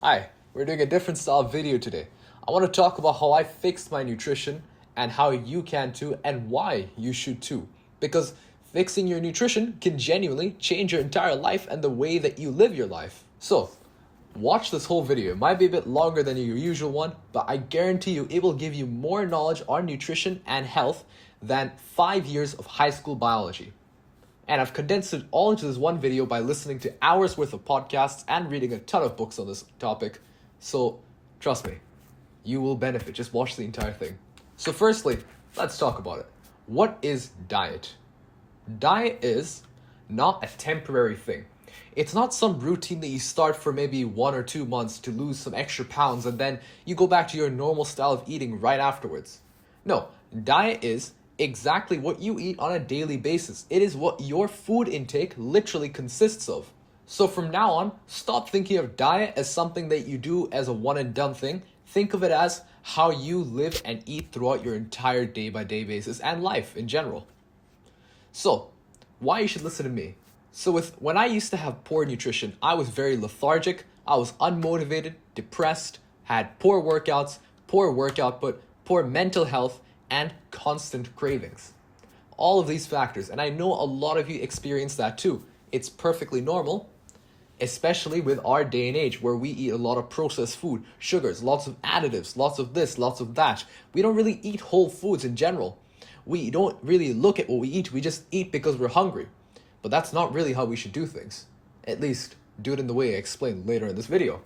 Hi, we're doing a different style video today. I want to talk about how I fixed my nutrition and how you can too and why you should too. Because fixing your nutrition can genuinely change your entire life and the way that you live your life. So, watch this whole video. It might be a bit longer than your usual one, but I guarantee you it will give you more knowledge on nutrition and health than 5 years of high school biology. And I've condensed it all into this one video by listening to hours worth of podcasts and reading a ton of books on this topic. So, trust me, you will benefit. Just watch the entire thing. So firstly, let's talk about it. What is diet? Diet is not a temporary thing. It's not some routine that you start for maybe 1 or 2 months to lose some extra pounds and then you go back to your normal style of eating right afterwards. No, diet is exactly what you eat on a daily basis. It is what your food intake literally consists of. So from now on, stop thinking of diet as something that you do as a one and done thing. Think of it as how you live and eat throughout your entire day by day basis and life in general. So, why you should listen to me? So when I used to have poor nutrition, I was very lethargic, I was unmotivated, depressed, had poor workouts, poor work output, poor mental health, and constant cravings. All of these factors, and I know a lot of you experience that too. It's perfectly normal, especially with our day and age where we eat a lot of processed food, sugars, lots of additives, lots of this, lots of that. We don't really eat whole foods in general. We don't really look at what we eat, we just eat because we're hungry. But that's not really how we should do things. At least, do it in the way I explained later in this video.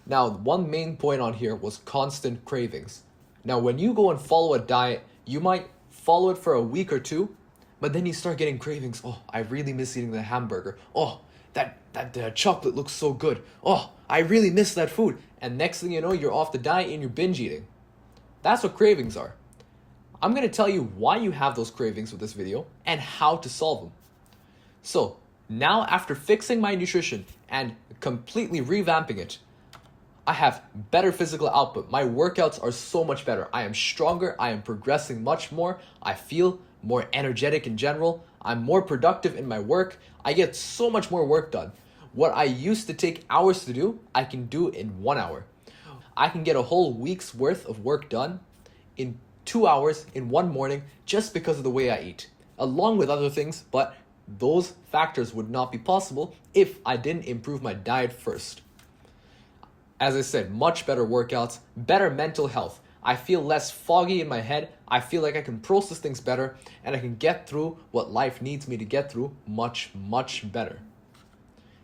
Now, one main point on here was constant cravings. Now, when you go and follow a diet, you might follow it for a week or two, but then you start getting cravings. Oh, I really miss eating the hamburger. Oh, that chocolate looks so good. Oh, I really miss that food. And next thing you know, you're off the diet and you're binge eating. That's what cravings are. I'm going to tell you why you have those cravings with this video and how to solve them. So, now after fixing my nutrition and completely revamping it, I have better physical output. My workouts are so much better. I am stronger. I am progressing much more. I feel more energetic in general. I'm more productive in my work. I get so much more work done. What I used to take hours to do, I can do in 1 hour. I can get a whole week's worth of work done in 2 hours in one morning just because of the way I eat, along with other things, but those factors would not be possible if I didn't improve my diet first. As I said, much better workouts, better mental health. I feel less foggy in my head. I feel like I can process things better and I can get through what life needs me to get through much, much better.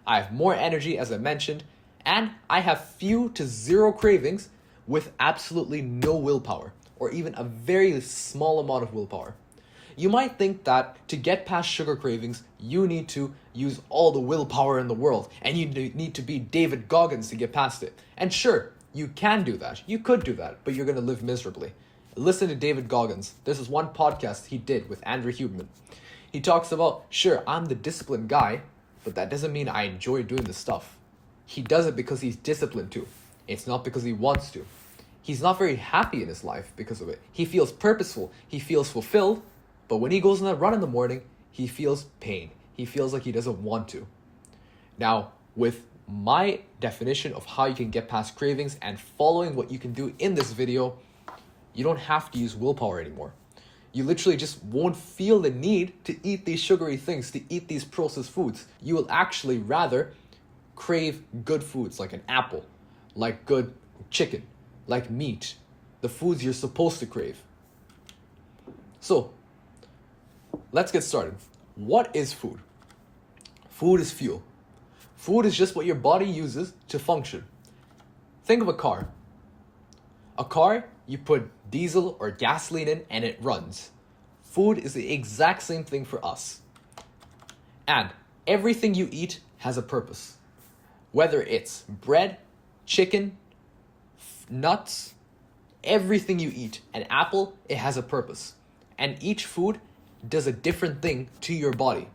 I have more energy, as I mentioned, and I have few to zero cravings with absolutely no willpower or even a very small amount of willpower. You might think that to get past sugar cravings, you need to use all the willpower in the world and you need to be David Goggins to get past it. And sure, you can do that. You could do that, but you're going to live miserably. Listen to David Goggins. This is one podcast he did with Andrew Huberman. He talks about, sure, I'm the disciplined guy, but that doesn't mean I enjoy doing the stuff. He does it because he's disciplined to. It's not because he wants to. He's not very happy in his life because of it. He feels purposeful. He feels fulfilled. But when he goes on that run in the morning, he feels pain. He feels like he doesn't want to. Now, with my definition of how you can get past cravings and following what you can do in this video, you don't have to use willpower anymore. You literally just won't feel the need to eat these sugary things, to eat these processed foods. You will actually rather crave good foods like an apple, like good chicken, like meat, the foods you're supposed to crave. So, let's get started. What is food? Food is fuel. Food is just what your body uses to function. Think of a car. A car, you put diesel or gasoline in and it runs. Food is the exact same thing for us. And everything you eat has a purpose. Whether it's bread, chicken, nuts, everything you eat, an apple, it has a purpose. And each food does a different thing to your body.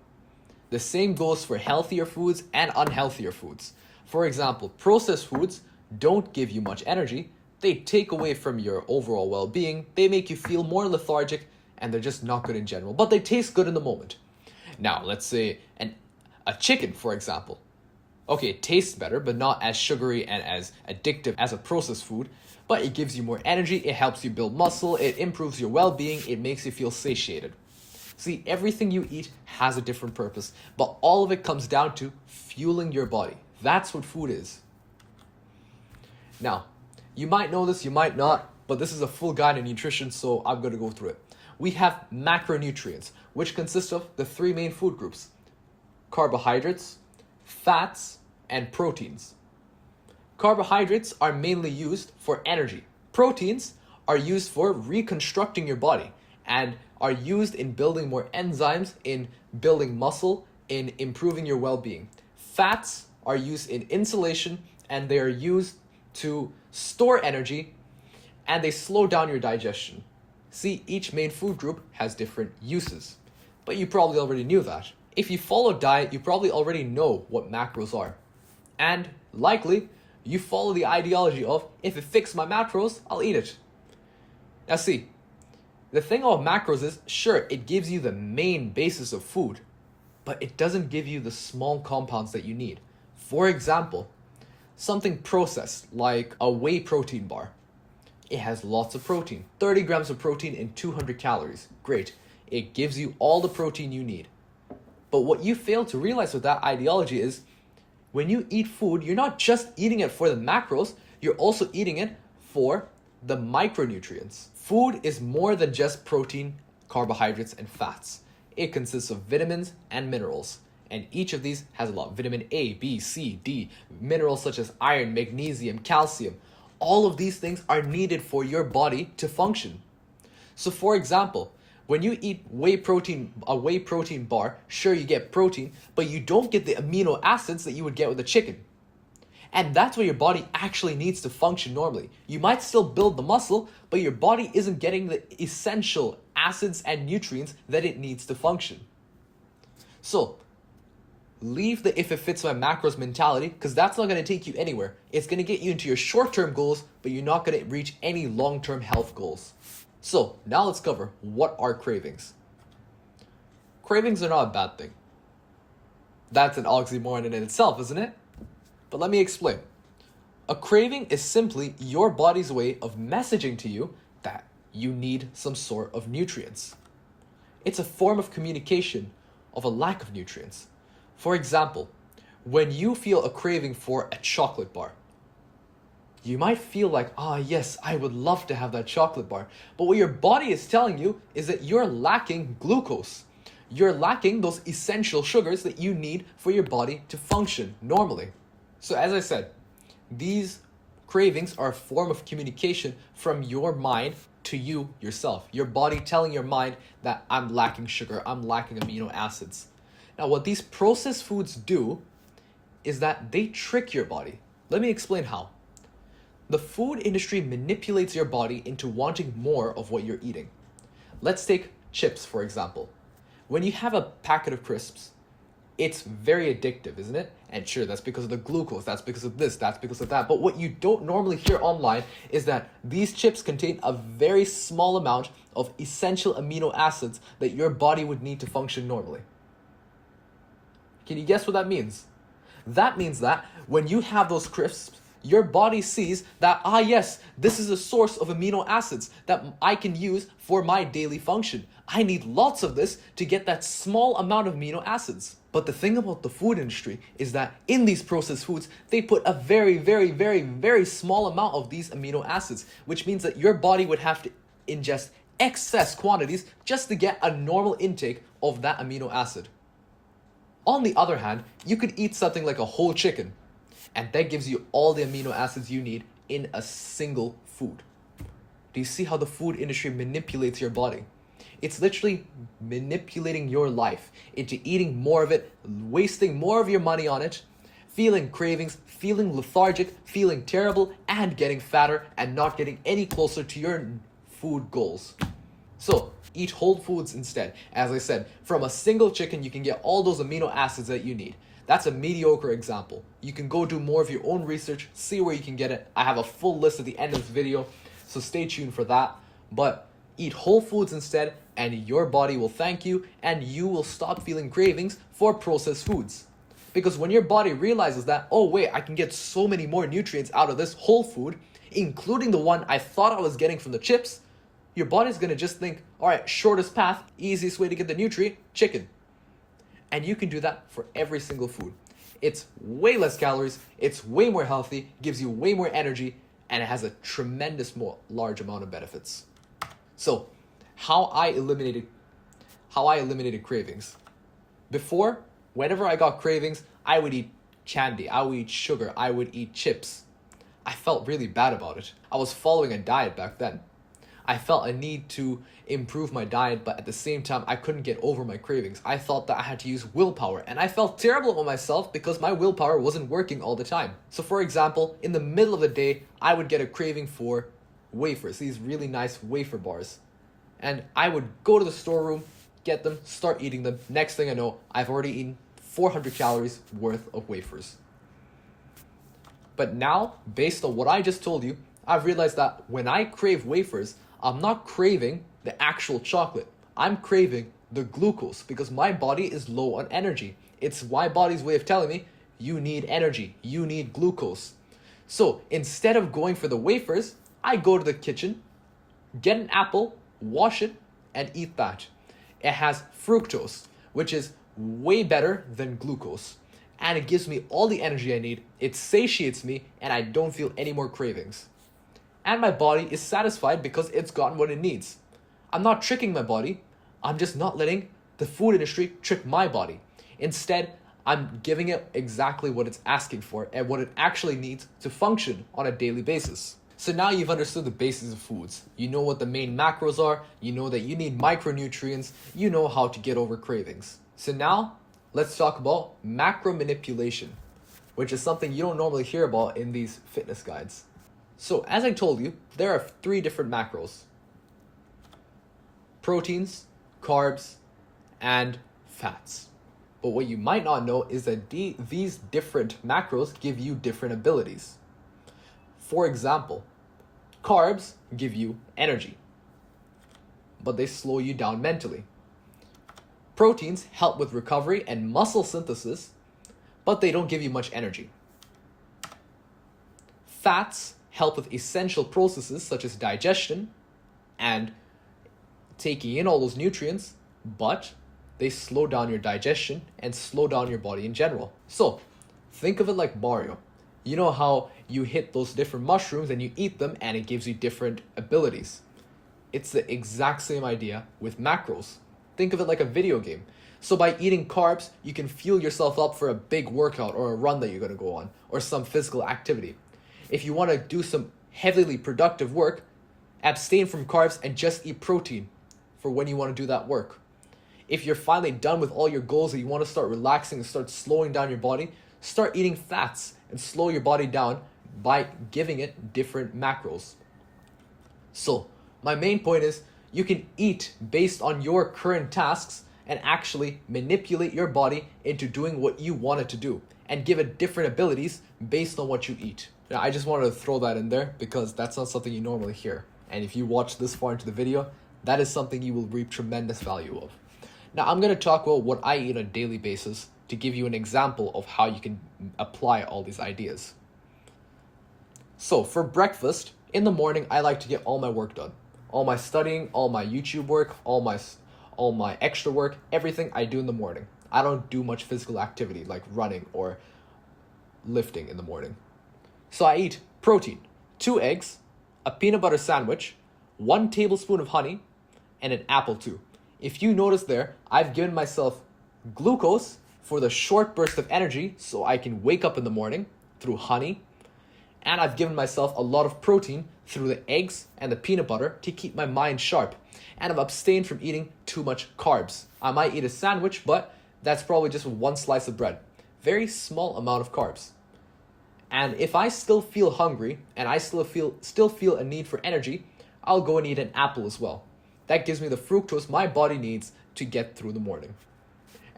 The same goes for healthier foods and unhealthier foods. For example, processed foods don't give you much energy. They take away from your overall well-being. They make you feel more lethargic and they're just not good in general, but they taste good in the moment. Now, let's say a chicken, for example. Okay, it tastes better, but not as sugary and as addictive as a processed food. But it gives you more energy, it helps you build muscle, it improves your well being, it makes you feel satiated. See, everything you eat has a different purpose, but all of it comes down to fueling your body. That's what food is. Now, you might know this, you might not, but this is a full guide on nutrition, so I'm going to go through it. We have macronutrients, which consist of the three main food groups: carbohydrates, fats, and proteins. Carbohydrates are mainly used for energy. Proteins are used for reconstructing your body and are used in building more enzymes, in building muscle, in improving your well-being. Fats are used in insulation and they are used to store energy and they slow down your digestion. See, each main food group has different uses, but you probably already knew that. If you follow diet, you probably already know what macros are. And likely, you follow the ideology of, if it fixes my macros, I'll eat it. Now see, the thing about macros is, sure, it gives you the main basis of food, but it doesn't give you the small compounds that you need. For example, something processed like a whey protein bar. It has lots of protein, 30 grams of protein and 200 calories. Great, it gives you all the protein you need. But what you fail to realize with that ideology is, when you eat food, you're not just eating it for the macros, you're also eating it for the micronutrients. Food is more than just protein, carbohydrates, and fats. It consists of vitamins and minerals. And each of these has a lot. Vitamin A, B, C, D, minerals such as iron, magnesium, calcium. All of these things are needed for your body to function. So for example, when you eat a whey protein bar, sure, you get protein, but you don't get the amino acids that you would get with a chicken. And that's what your body actually needs to function normally. You might still build the muscle, but your body isn't getting the essential acids and nutrients that it needs to function. So, leave the if it fits my macros mentality, because that's not going to take you anywhere. It's going to get you into your short-term goals, but you're not going to reach any long-term health goals. So, now let's cover what are cravings. Cravings are not a bad thing. That's an oxymoron in itself, isn't it? But let me explain. A craving is simply your body's way of messaging to you that you need some sort of nutrients. It's a form of communication of a lack of nutrients. For example, when you feel a craving for a chocolate bar, you might feel like, yes, I would love to have that chocolate bar. But what your body is telling you is that you're lacking glucose. You're lacking those essential sugars that you need for your body to function normally. So as I said, these cravings are a form of communication from your mind to you yourself. Your body telling your mind that I'm lacking sugar, I'm lacking amino acids. Now, what these processed foods do is that they trick your body. Let me explain how. The food industry manipulates your body into wanting more of what you're eating. Let's take chips, for example. When you have a packet of crisps, it's very addictive, isn't it? And sure, that's because of the glucose, that's because of this, that's because of that. But what you don't normally hear online is that these chips contain a very small amount of essential amino acids that your body would need to function normally. Can you guess what that means? That means that when you have those crisps, your body sees that, yes, this is a source of amino acids that I can use for my daily function. I need lots of this to get that small amount of amino acids. But the thing about the food industry is that in these processed foods, they put a very, very, very, very small amount of these amino acids, which means that your body would have to ingest excess quantities just to get a normal intake of that amino acid. On the other hand, you could eat something like a whole chicken, and that gives you all the amino acids you need in a single food. Do you see how the food industry manipulates your body? It's literally manipulating your life into eating more of it, wasting more of your money on it, feeling cravings, feeling lethargic, feeling terrible, and getting fatter and not getting any closer to your food goals. So, eat whole foods instead. As I said, from a single chicken, you can get all those amino acids that you need. That's a mediocre example. You can go do more of your own research, see where you can get it. I have a full list at the end of this video, so stay tuned for that. But eat whole foods instead, and your body will thank you, and you will stop feeling cravings for processed foods. Because when your body realizes that, oh wait, I can get so many more nutrients out of this whole food, including the one I thought I was getting from the chips, your body's gonna just think, all right, shortest path, easiest way to get the nutrient, chicken. And you can do that for every single food. It's way less calories, it's way more healthy, gives you way more energy, and it has a tremendous large amount of benefits. So, how I eliminated cravings. Before, whenever I got cravings, I would eat candy, I would eat sugar, I would eat chips. I felt really bad about it. I was following a diet back then. I felt a need to improve my diet, but at the same time, I couldn't get over my cravings. I thought that I had to use willpower, and I felt terrible about myself because my willpower wasn't working all the time. So for example, in the middle of the day, I would get a craving for wafers, these really nice wafer bars. And I would go to the storeroom, get them, start eating them. Next thing I know, I've already eaten 400 calories worth of wafers. But now, based on what I just told you, I've realized that when I crave wafers, I'm not craving the actual chocolate. I'm craving the glucose because my body is low on energy. It's my body's way of telling me, you need energy, you need glucose. So instead of going for the wafers, I go to the kitchen, get an apple, wash it, and eat that. It has fructose, which is way better than glucose. And it gives me all the energy I need, it satiates me, and I don't feel any more cravings. And my body is satisfied because it's gotten what it needs. I'm not tricking my body, I'm just not letting the food industry trick my body. Instead, I'm giving it exactly what it's asking for and what it actually needs to function on a daily basis. So now you've understood the basics of foods. You know what the main macros are, you know that you need micronutrients, you know how to get over cravings. So now, let's talk about macro manipulation, which is something you don't normally hear about in these fitness guides. So as I told you, there are 3 different macros: proteins, carbs, and fats. But what you might not know is that these different macros give you different abilities. For example, carbs give you energy, but they slow you down mentally. Proteins help with recovery and muscle synthesis, but they don't give you much energy. Fats help with essential processes such as digestion and taking in all those nutrients, but they slow down your digestion and slow down your body in general. So, think of it like Mario. You know how you hit those different mushrooms and you eat them and it gives you different abilities. It's the exact same idea with macros. Think of it like a video game. So by eating carbs, you can fuel yourself up for a big workout or a run that you're going to go on, or some physical activity. If you want to do some heavily productive work, abstain from carbs and just eat protein for when you want to do that work. If you're finally done with all your goals and you want to start relaxing and start slowing down your body, start eating fats and slow your body down by giving it different macros. So, my main point is you can eat based on your current tasks and actually manipulate your body into doing what you want it to do and give it different abilities based on what you eat. Now, I just wanted to throw that in there because that's not something you normally hear. And if you watch this far into the video, that is something you will reap tremendous value of. Now, I'm going to talk about what I eat on a daily basis to give you an example of how you can apply all these ideas. So, for breakfast, in the morning, I like to get all my work done. All my studying, all my YouTube work, all my extra work, everything I do in the morning. I don't do much physical activity like running or lifting in the morning. So I eat protein, 2 eggs, a peanut butter sandwich, 1 tablespoon of honey, and an apple too. If you notice there, I've given myself glucose for the short burst of energy so I can wake up in the morning through honey, and I've given myself a lot of protein through the eggs and the peanut butter to keep my mind sharp. And I've abstained from eating too much carbs. I might eat a sandwich, but that's probably just 1 slice of bread. Very small amount of carbs. And if I still feel hungry and I still feel a need for energy, I'll go and eat an apple as well. That gives me the fructose my body needs to get through the morning.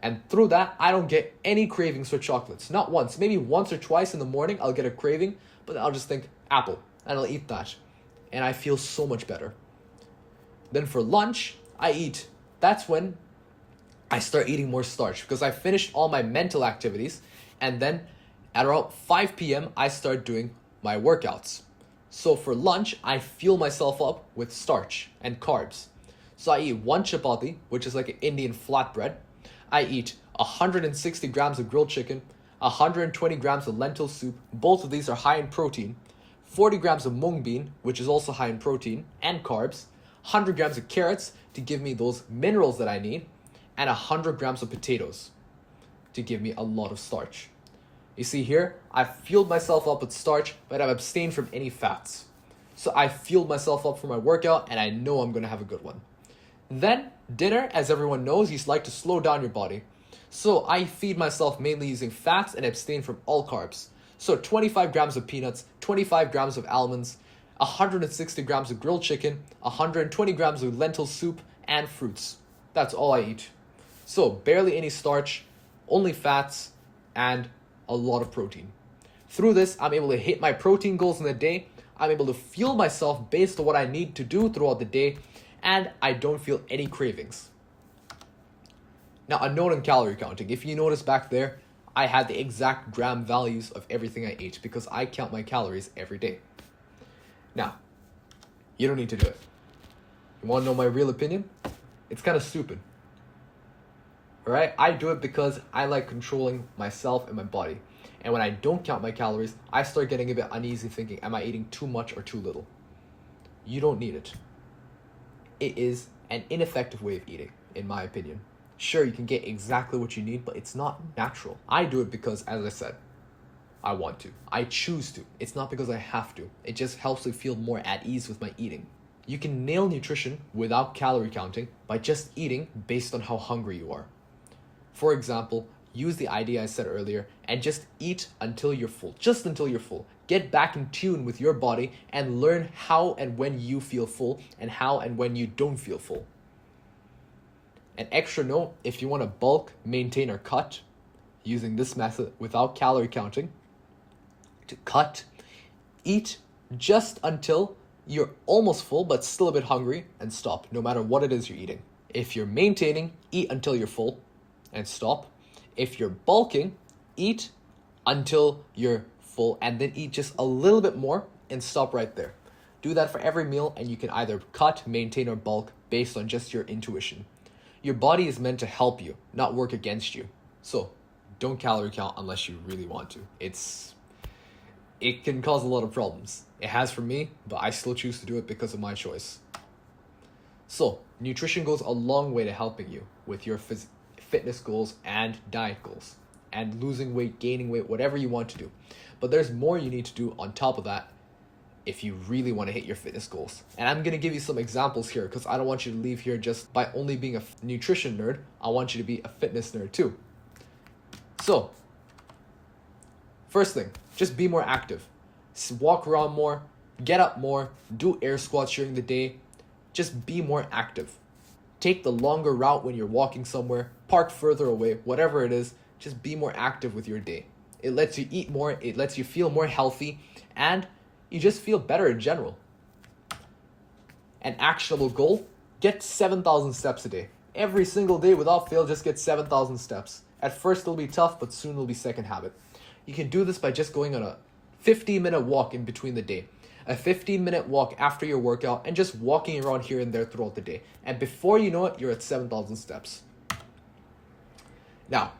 And through that, I don't get any cravings for chocolates. Not once. Maybe once or twice in the morning I'll get a craving, but I'll just think apple and I'll eat that. And I feel so much better. Then for lunch, I eat. That's when I start eating more starch because I finished all my mental activities And then at around 5 p.m., I start doing my workouts. So for lunch, I fuel myself up with starch and carbs. So I eat one chapati, which is like an Indian flatbread. I eat 160 grams of grilled chicken, 120 grams of lentil soup. Both of these are high in protein. 40 grams of mung bean, which is also high in protein and carbs. 100 grams of carrots to give me those minerals that I need. And 100 grams of potatoes to give me a lot of starch. You see here, I've fueled myself up with starch, but I've abstained from any fats. So I fueled myself up for my workout, and I know I'm going to have a good one. Then, dinner, as everyone knows, you like to slow down your body. So I feed myself mainly using fats and abstain from all carbs. So 25 grams of peanuts, 25 grams of almonds, 160 grams of grilled chicken, 120 grams of lentil soup, and fruits. That's all I eat. So barely any starch, only fats, and a lot of protein. Through this, I'm able to hit my protein goals in the day. I'm able to fuel myself based on what I need to do throughout the day, and I don't feel any cravings. Now, a note on calorie counting. If you notice back there, I had the exact gram values of everything I ate because I count my calories every day. Now, you don't need to do it. You want to know my real opinion? It's kind of stupid. Alright, I do it because I like controlling myself and my body. And when I don't count my calories, I start getting a bit uneasy thinking, am I eating too much or too little? You don't need it. It is an ineffective way of eating, in my opinion. Sure, you can get exactly what you need, but it's not natural. I do it because, as I said, I want to. I choose to. It's not because I have to. It just helps me feel more at ease with my eating. You can nail nutrition without calorie counting by just eating based on how hungry you are. For example, use the idea I said earlier and just eat until you're full. Just until you're full. Get back in tune with your body and learn how and when you feel full and how and when you don't feel full. An extra note, if you want to bulk, maintain, or cut, using this method without calorie counting, to cut, eat just until you're almost full but still a bit hungry and stop, no matter what it is you're eating. If you're maintaining, eat until you're full and stop. If you're bulking, eat until you're full and then eat just a little bit more and stop right there. Do that for every meal and you can either cut, maintain, or bulk based on just your intuition. Your body is meant to help you, not work against you. So don't calorie count unless you really want to. It can cause a lot of problems. It has for me, but I still choose to do it because of my choice. So nutrition goes a long way to helping you with your fitness goals and diet goals and losing weight, gaining weight, whatever you want to do. But there's more you need to do on top of that if you really want to hit your fitness goals. And I'm going to give you some examples here because I don't want you to leave here just by only being a nutrition nerd. I want you to be a fitness nerd too. So, first thing, just be more active. Walk around more, get up more, do air squats during the day. Just be more active. Take the longer route when you're walking somewhere, park further away, whatever it is, just be more active with your day. It lets you eat more, it lets you feel more healthy, and you just feel better in general. An actionable goal, get 7,000 steps a day. Every single day without fail, just get 7,000 steps. At first it'll be tough, but soon it'll be second habit. You can do this by just going on a 15-minute walk in between the day. A 15-minute walk after your workout and just walking around here and there throughout the day. And before you know it, you're at 7,000 steps. Now,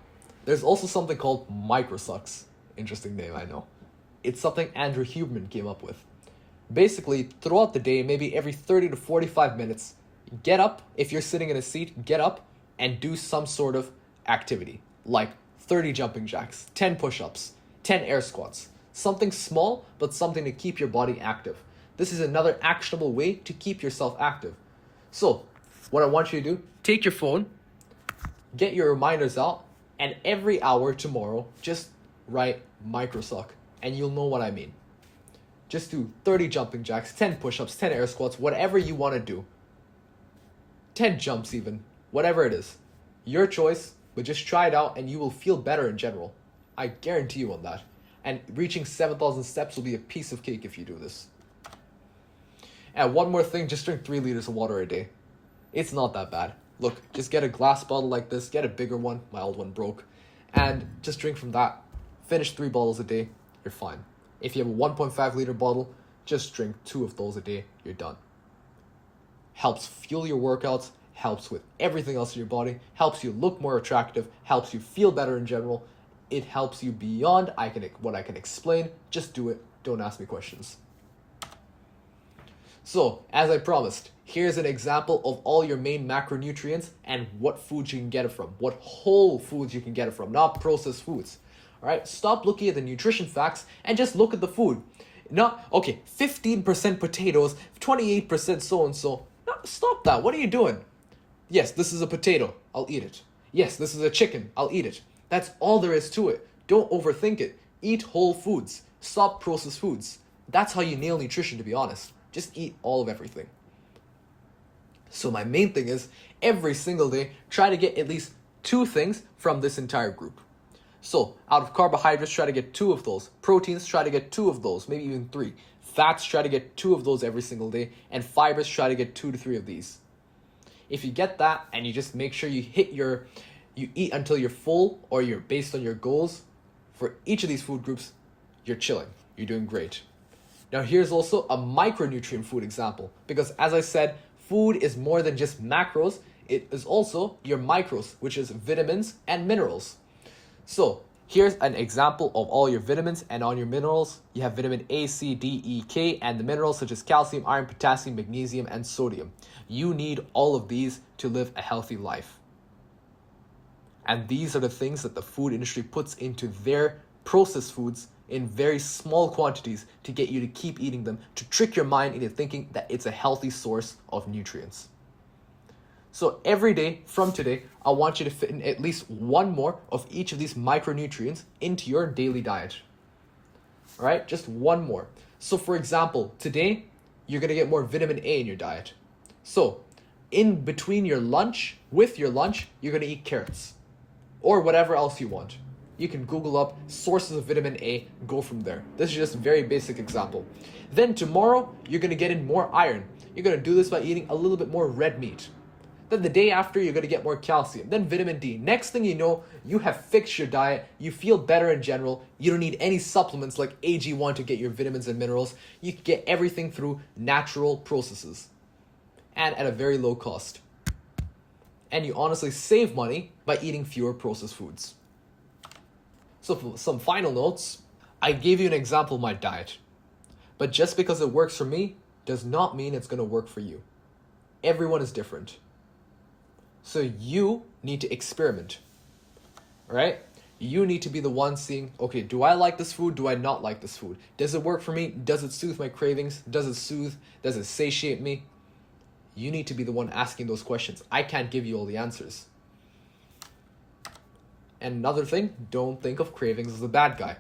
there's also something called microsucks. Interesting name, I know. It's something Andrew Huberman came up with. Basically, throughout the day, maybe every 30 to 45 minutes, get up. If you're sitting in a seat, get up and do some sort of activity. Like 30 jumping jacks, 10 push-ups, 10 air squats. Something small, but something to keep your body active. This is another actionable way to keep yourself active. So, what I want you to do, take your phone, get your reminders out, and every hour tomorrow, just write microsuck, and you'll know what I mean. Just do 30 jumping jacks, 10 push-ups, 10 air squats, whatever you want to do. 10 jumps even, whatever it is. Your choice, but just try it out and you will feel better in general. I guarantee you on that. And reaching 7,000 steps will be a piece of cake if you do this. And one more thing, just drink 3 liters of water a day. It's not that bad. Look, just get a glass bottle like this, get a bigger one, my old one broke, and just drink from that. finish 3 bottles a day, you're fine. If you have a 1.5 liter bottle, just drink 2 of those a day, you're done. Helps fuel your workouts, helps with everything else in your body, helps you look more attractive, helps you feel better in general. It helps you beyond what I can explain. Just do it. Don't ask me questions. So, as I promised, here's an example of all your main macronutrients and what foods you can get it from. What whole foods you can get it from, not processed foods. Alright, stop looking at the nutrition facts and just look at the food. Not, okay, 15% potatoes, 28% so-and-so. No, stop that. What are you doing? Yes, this is a potato. I'll eat it. Yes, this is a chicken. I'll eat it. That's all there is to it. Don't overthink it. Eat whole foods. Stop processed foods. That's how you nail nutrition, to be honest. Just eat all of everything. So my main thing is, every single day, try to get at least 2 things from this entire group. So, out of carbohydrates, try to get 2 of those. Proteins, try to get 2 of those, maybe even 3. Fats, try to get 2 of those every single day. And fibers, try to get 2 to 3 of these. If you get that, and you just make sure you eat until you're full, or you're based on your goals, for each of these food groups, you're chilling. You're doing great. Now here's also a micronutrient food example, because as I said, food is more than just macros, it is also your micros, which is vitamins and minerals. So here's an example of all your vitamins, and on your minerals, you have vitamin A, C, D, E, K, and the minerals such as calcium, iron, potassium, magnesium, and sodium. You need all of these to live a healthy life. And these are the things that the food industry puts into their processed foods in very small quantities to get you to keep eating them, to trick your mind into thinking that it's a healthy source of nutrients. So every day from today, I want you to fit in at least 1 more of each of these micronutrients into your daily diet. All right, just 1 more. So for example, today, you're gonna get more vitamin A in your diet. So in between your lunch, with your lunch, you're gonna eat carrots or whatever else you want. You can Google up sources of vitamin A, go from there. This is just a very basic example. Then tomorrow, you're gonna get in more iron. You're gonna do this by eating a little bit more red meat. Then the day after, you're gonna get more calcium, then vitamin D. Next thing you know, you have fixed your diet, you feel better in general, you don't need any supplements like AG1 to get your vitamins and minerals. You can get everything through natural processes and at a very low cost. And you honestly save money by eating fewer processed foods. So for some final notes, I gave you an example of my diet. But just because it works for me does not mean it's gonna work for you. Everyone is different. So you need to experiment, right? You need to be the one seeing, okay, do I like this food? Do I not like this food? Does it work for me? Does it soothe my cravings? Does it satiate me? You need to be the one asking those questions. I can't give you all the answers. And another thing, don't think of cravings as a bad guy.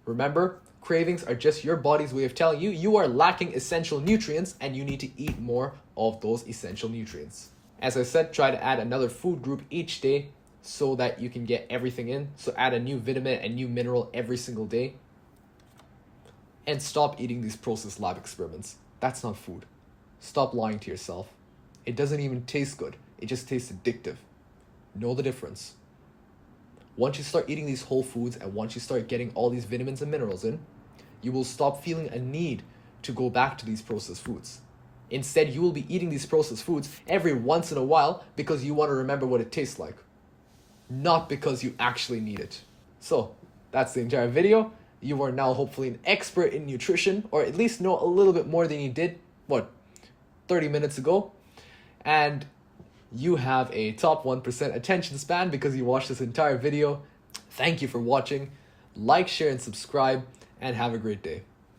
Remember, cravings are just your body's way of telling you you are lacking essential nutrients and you need to eat more of those essential nutrients. As I said, try to add another food group each day so that you can get everything in. So add a new vitamin and new mineral every single day. And stop eating these processed lab experiments. That's not food. Stop lying to yourself. It doesn't even taste good. It just tastes addictive. Know the difference. Once you start eating these whole foods and once you start getting all these vitamins and minerals in, you will stop feeling a need to go back to these processed foods. Instead, you will be eating these processed foods every once in a while because you want to remember what it tastes like, not because you actually need it. So, that's the entire video. You are now hopefully an expert in nutrition, or at least know a little bit more than you did, 30 minutes ago. And you have a top 1% attention span because you watched this entire video. Thank you for watching. Like, share, and subscribe, and have a great day.